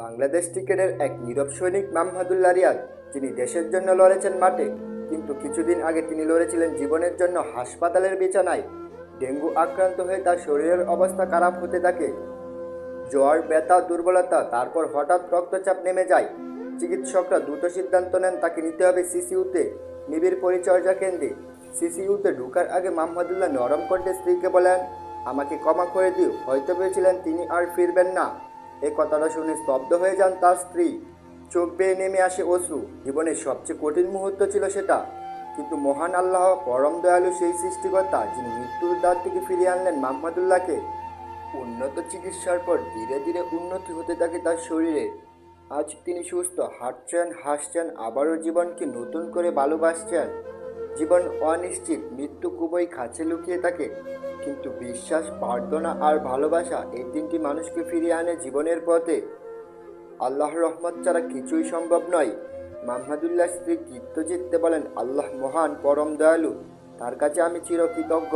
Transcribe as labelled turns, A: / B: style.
A: বাংলাদেশ ক্রিকেটের এক নীরব সৈনিক মাহমুদুল্লাহ রিয়াদ, যিনি দেশের জন্য লড়েছেন মাঠে, কিন্তু কিছুদিন আগে তিনি লড়েছিলেন জীবনের জন্য হাসপাতালের বিছানায়। ডেঙ্গু আক্রান্ত হয়ে তার শরীরের অবস্থা খারাপ হতে থাকে। জ্বর, ব্যথা, দুর্বলতা, তারপর হঠাৎ রক্তচাপ নেমে যায়। চিকিৎসকরা দ্রুত সিদ্ধান্ত নেন তাকে নিতে হবে সিসিইউতে, নিবিড় পরিচর্যা কেন্দ্রে। সিসিইউতে ঢোকার আগে মাহমুদুল্লাহ নরম কণ্ঠে স্ত্রীকে বলেন, আমাকে ক্ষমা করে দিও, হয়তো ভেবেছিলেন তিনি আর ফিরবেন না। এই কথাটা শুনে স্তব্ধ হয়ে যান তার স্ত্রী। চোখ বেয়ে নেমে আসে অশ্রু। জীবনের সবচেয়ে কঠিন মুহূর্ত ছিল সেটা, কিন্তু মহান আল্লাহ, পরম দয়ালু সেই সৃষ্টিকর্তা, যিনি মৃত্যুর দ্বার থেকে ফিরিয়ে আনলেন মাহমুদুল্লাহকে। উন্নত চিকিৎসার পর ধীরে ধীরে উন্নতি হতে থাকে তার শরীরে। আজ তিনি সুস্থ, হাঁটছেন, হাসছেন, আবারও জীবনকে নতুন করে ভালোবাসছেন। জীবন অনিশ্চিত, মৃত্যু খুবই কাছে লুকিয়ে থাকে, কিন্তু বিশ্বাস, প্রার্থনা আর ভালোবাসা এই তিনটি মানুষকে ফিরিয়ে আনে জীবনের পথে। আল্লাহর রহমত ছাড়া কিছুই সম্ভব নয়। মাহমুদুল্লাহ স্ত্রী কৃতচিত্তে বলেন, আল্লাহ মহান, পরম দয়ালু, তার কাছে আমি চিরকৃতজ্ঞ।